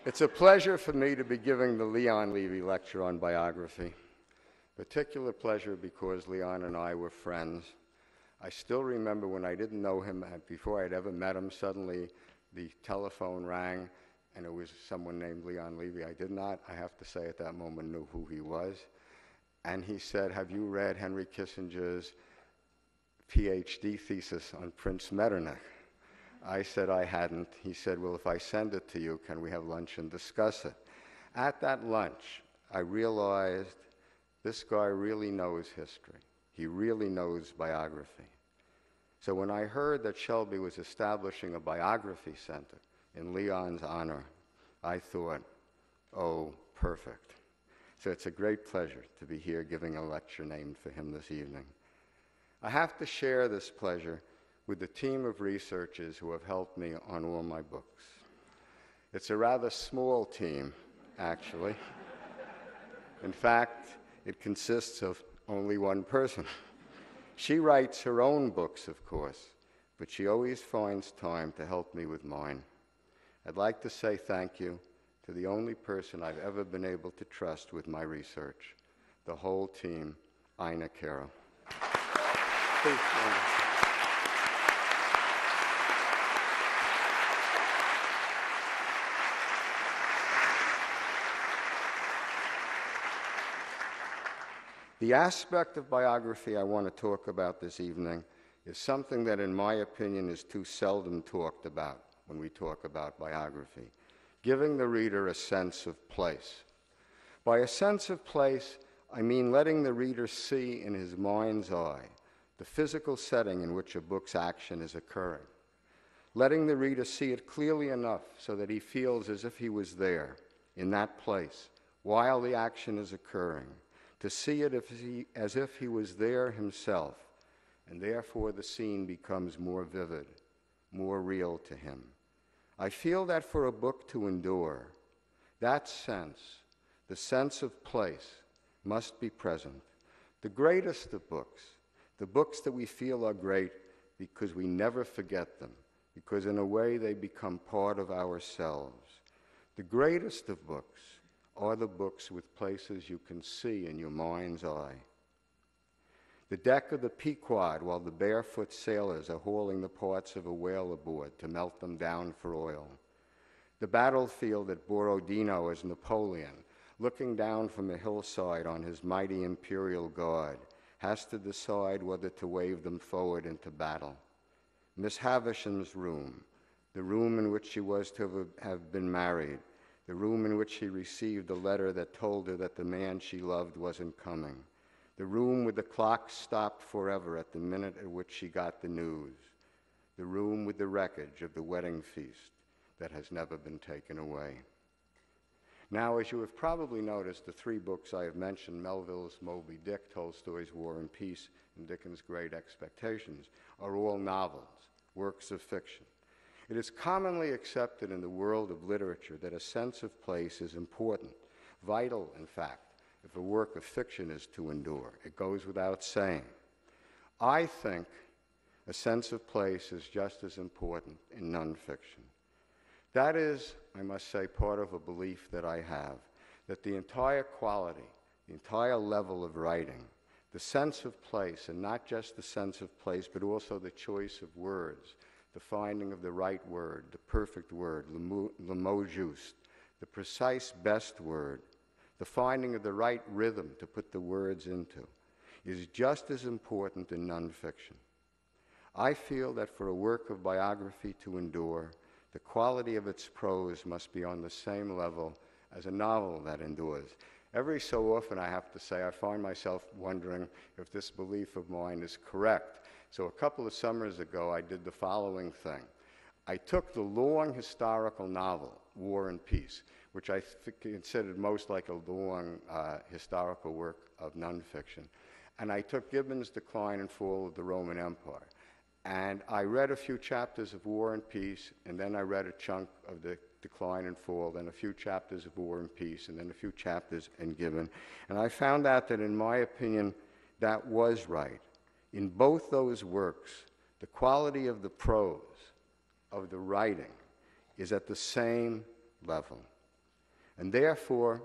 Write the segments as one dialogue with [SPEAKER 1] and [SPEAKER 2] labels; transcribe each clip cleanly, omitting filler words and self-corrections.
[SPEAKER 1] It's a pleasure for me to be giving the Leon Levy Lecture on biography. Particular pleasure because Leon and I were friends. I still remember when I didn't know him, before I'd ever met him, suddenly the telephone rang and it was someone named Leon Levy. I did not, I have to say at that moment, knew who he was. And he said, "Have you read Henry Kissinger's PhD thesis on Prince Metternich?" I said I hadn't. He said, "Well, if I send it to you, can we have lunch and discuss it?" At that lunch, I realized this guy really knows history. He really knows biography. So when I heard that Shelby was establishing a biography center in Leon's honor, I thought, oh, perfect. So it's a great pleasure to be here giving a lecture named for him this evening. I have to share this pleasure with the team of researchers who have helped me on all my books. It's a rather small team, actually. In fact, it consists of only one person. She writes her own books, of course, but she always finds time to help me with mine. I'd like to say thank you to the only person I've ever been able to trust with my research, the whole team, Caro. Please join me. The aspect of biography I want to talk about this evening is something that, in my opinion, is too seldom talked about when we talk about biography: giving the reader a sense of place. By a sense of place, I mean letting the reader see in his mind's eye the physical setting in which a book's action is occurring, letting the reader see it clearly enough so that he feels as if he was there, in that place, while the action is occurring, to see it as if he was there himself, and therefore the scene becomes more vivid, more real to him. I feel that for a book to endure, that sense, the sense of place, must be present. The greatest of books, the books that we feel are great because we never forget them, because in a way they become part of ourselves. The greatest of books are the books with places you can see in your mind's eye. The deck of the Pequod while the barefoot sailors are hauling the parts of a whale aboard to melt them down for oil. The battlefield at Borodino as Napoleon, looking down from a hillside on his mighty imperial guard, has to decide whether to wave them forward into battle. Miss Havisham's room, the room in which she was to have been married, the room in which she received a letter that told her that the man she loved wasn't coming, the room with the clock stopped forever at the minute at which she got the news, the room with the wreckage of the wedding feast that has never been taken away. Now, as you have probably noticed, the three books I have mentioned, Melville's Moby Dick, Tolstoy's War and Peace, and Dickens' Great Expectations, are all novels, works of fiction. It is commonly accepted in the world of literature that a sense of place is important, vital, in fact, if a work of fiction is to endure. It goes without saying. I think a sense of place is just as important in nonfiction. That is, I must say, part of a belief that I have, that the entire quality, the entire level of writing, the sense of place, and not just the sense of place, but also the choice of words, the finding of the right word, the perfect word, le mot juste, the precise best word, the finding of the right rhythm to put the words into, is just as important in nonfiction. I feel that for a work of biography to endure, the quality of its prose must be on the same level as a novel that endures. Every so often, I have to say, I find myself wondering if this belief of mine is correct. So a couple of summers ago, I did the following thing. I took the long historical novel, War and Peace, which I considered most like a long historical work of nonfiction, and I took Gibbon's Decline and Fall of the Roman Empire. And I read a few chapters of War and Peace, and then I read a chunk of the Decline and Fall, then a few chapters of War and Peace, and then a few chapters in Gibbon. And I found out that, in my opinion, that was right. In both those works, the quality of the prose, of the writing, is at the same level. And therefore,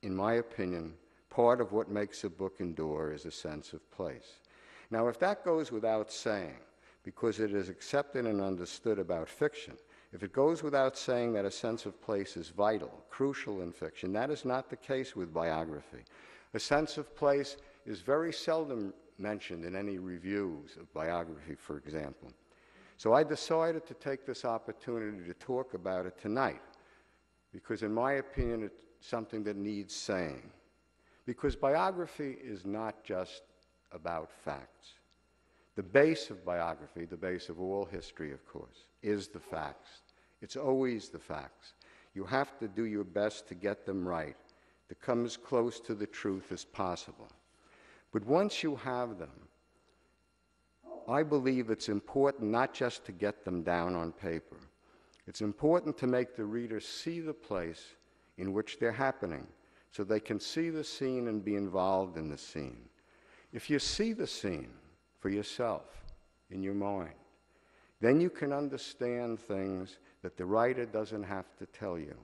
[SPEAKER 1] in my opinion, part of what makes a book endure is a sense of place. Now, if that goes without saying, because it is accepted and understood about fiction, if it goes without saying that a sense of place is vital, crucial in fiction, that is not the case with biography. A sense of place is very seldom mentioned in any reviews of biography, for example. So I decided to take this opportunity to talk about it tonight, because in my opinion, it's something that needs saying. Because biography is not just about facts. The base of biography, the base of all history, of course, is the facts. It's always the facts. You have to do your best to get them right, to come as close to the truth as possible. But once you have them, I believe it's important not just to get them down on paper. It's important to make the reader see the place in which they're happening, so they can see the scene and be involved in the scene. If you see the scene for yourself, in your mind, then you can understand things that the writer doesn't have to tell you.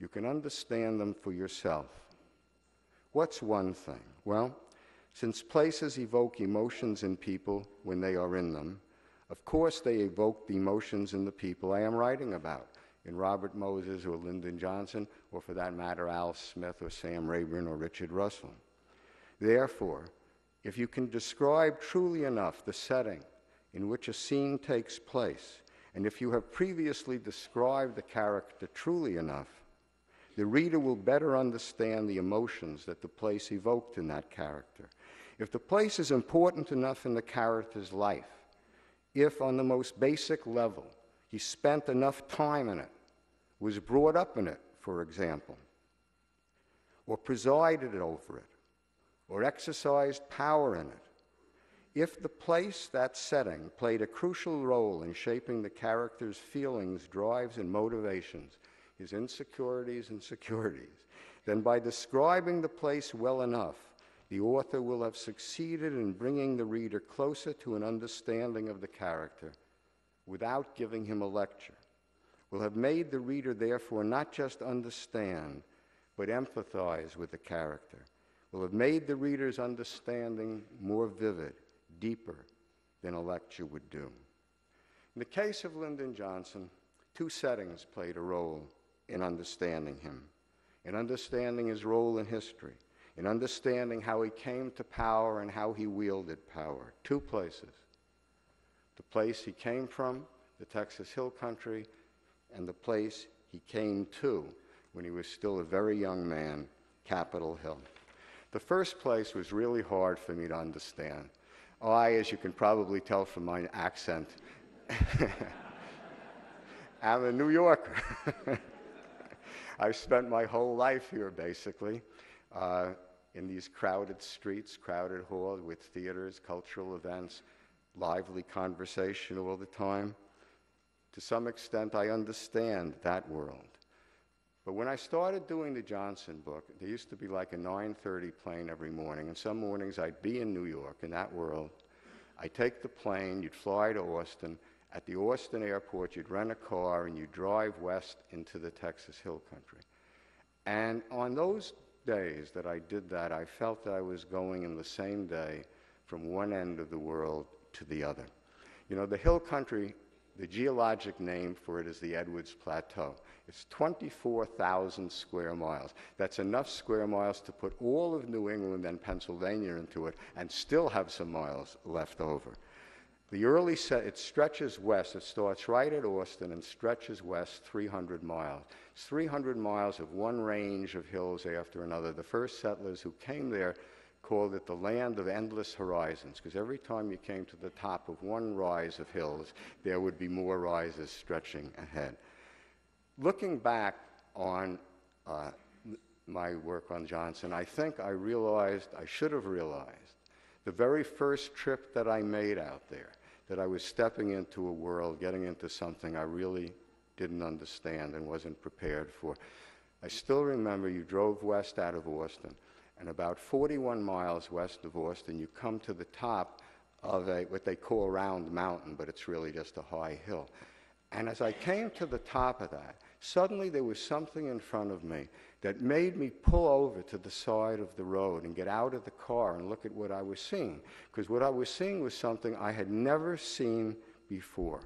[SPEAKER 1] You can understand them for yourself. What's one thing? Well, since places evoke emotions in people when they are in them, of course they evoke the emotions in the people I am writing about, in Robert Moses or Lyndon Johnson, or for that matter, Al Smith or Sam Rayburn or Richard Russell. Therefore, if you can describe truly enough the setting in which a scene takes place, and if you have previously described the character truly enough, the reader will better understand the emotions that the place evoked in that character. If the place is important enough in the character's life, if on the most basic level he spent enough time in it, was brought up in it, for example, or presided over it, or exercised power in it, if the place, that setting, played a crucial role in shaping the character's feelings, drives, and motivations, his insecurities and securities, then by describing the place well enough, the author will have succeeded in bringing the reader closer to an understanding of the character without giving him a lecture, will have made the reader therefore not just understand, but empathize with the character, will have made the reader's understanding more vivid, deeper than a lecture would do. In the case of Lyndon Johnson, two settings played a role in understanding him, in understanding his role in history, in understanding how he came to power and how he wielded power. Two places. The place he came from, the Texas Hill Country, and the place he came to when he was still a very young man, Capitol Hill. The first place was really hard for me to understand. As you can probably tell from my accent, I'm a New Yorker. I've spent my whole life here, basically, in these crowded streets, crowded halls with theaters, cultural events, lively conversation all the time. To some extent, I understand that world. But when I started doing the Johnson book, there used to be like a 9:30 plane every morning, and some mornings I'd be in New York, in that world. I'd take the plane, you'd fly to Austin. At the Austin airport, you'd rent a car, and you'd drive west into the Texas Hill Country. And on those days that I did that, I felt that I was going in the same day from one end of the world to the other. You know, the Hill Country, the geologic name for it is the Edwards Plateau. It's 24,000 square miles. That's enough square miles to put all of New England and Pennsylvania into it and still have some miles left over. It stretches west. It starts right at Austin and stretches west 300 miles. It's 300 miles of one range of hills after another. The first settlers who came there called it the land of endless horizons, because every time you came to the top of one rise of hills, there would be more rises stretching ahead. Looking back on my work on Johnson, I think I should have realized, the very first trip that I made out there, that I was stepping into a world, getting into something I really didn't understand and wasn't prepared for. I still remember you drove west out of Austin, and about 41 miles west of Austin, you come to the top of what they call a round mountain, but it's really just a high hill. And as I came to the top of that, Suddenly there was something in front of me that made me pull over to the side of the road and get out of the car and look at what I was seeing. Because what I was seeing was something I had never seen before.